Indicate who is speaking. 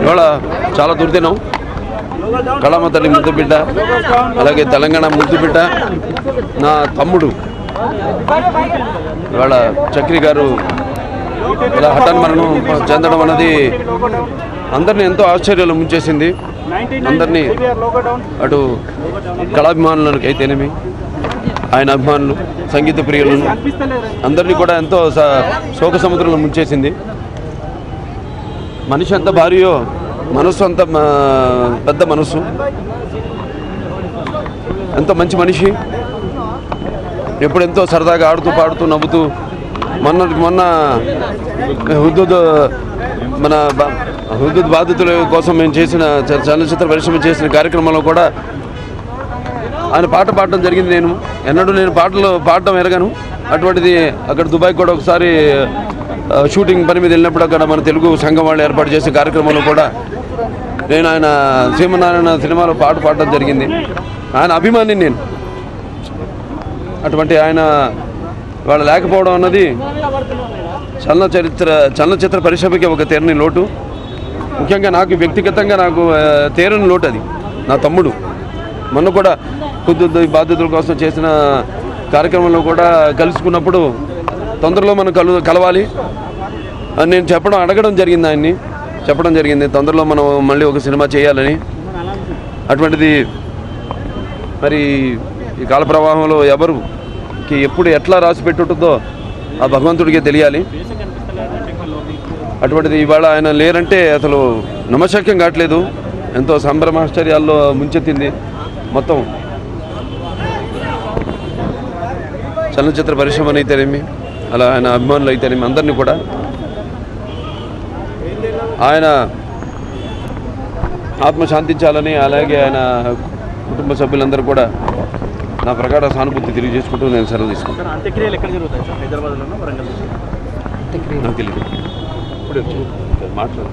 Speaker 1: ఇవాళ చాలా దుర్దినం. కళామ తల్లి ముద్దు బిడ్డ, అలాగే తెలంగాణ ముద్దు బిడ్డ నా తమ్ముడు ఇవాళ చక్రి గారు ఇలా హఠాన్ మరణం చెందడం అన్నది అందరినీ ఎంతో ఆశ్చర్యాలు ముంచేసింది. అందరినీ అటు కళాభిమానులకు అయితేనేమి, ఆయన అభిమానులు, సంగీత ప్రియులను అందరినీ కూడా ఎంతో శోక సముద్రంలో ముంచేసింది. మనిషి ఎంత భారీయో మనసు అంత పెద్ద మనసు, ఎంతో మంచి మనిషి. ఎప్పుడెంతో సరదాగా ఆడుతూ పాడుతూ నవ్వుతూ మొన్న హుదూద్ బాధితుల కోసం మేము చేసిన చలనచిత్ర పరిశ్రమ చేసిన కార్యక్రమంలో కూడా ఆయన పాట పాడటం జరిగింది. నేను పాటలు పాడటం ఎరగాను. అటువంటిది అక్కడ దుబాయ్ కూడా ఒకసారి షూటింగ్ పని మీద వెళ్ళినప్పుడు అక్కడ మన తెలుగు సంఘం వాళ్ళు ఏర్పాటు చేసే కార్యక్రమంలో కూడా నేను ఆయన సీమనారాయణ సినిమాలో పాట పాడటం జరిగింది. ఆయన అభిమాని నేను. అటువంటి ఆయన వాళ్ళు లేకపోవడం అన్నది చలనచిత్ర పరిశ్రమకి ఒక తీరని లోటు. ముఖ్యంగా నాకు వ్యక్తిగతంగా నాకు తీరని లోటు అది. నా తమ్ముడు మొన్న కూడా హుదూద్ బాధితుల కోసం చేసిన కార్యక్రమంలో కూడా కలుసుకున్నప్పుడు తొందరలో మనం కలవాలి అని నేను అడగడం జరిగింది. ఆయన్ని చెప్పడం జరిగింది తొందరలో మనం మళ్ళీ ఒక సినిమా చేయాలని. అటువంటిది మరి ఈ కాల ప్రవాహంలో ఎవరికి ఎప్పుడు ఎట్లా రాసి పెట్టుంటుందో ఆ భగవంతుడికే తెలియాలి. అటువంటిది ఇవాళ ఆయన లేరంటే అసలు నమ్మశక్యం కావట్లేదు. ఎంతో సంభ్రమాశ్చర్యాల్లో ముంచెత్తింది మొత్తం చలనచిత్ర పరిశ్రమను అయితేనేమి, అలా ఆయన అభిమానులు అయితేనేమి అందరినీ కూడా. ఆయన ఆత్మ శాంతించాలని, అలాగే ఆయన కుటుంబ సభ్యులందరూ కూడా నా ప్రకార సానుభూతి తెలియజేసుకుంటూ నేను సెలవు తీసుకుంటాను. నాకు తెలియదు ఇప్పుడు మాట్లాడు.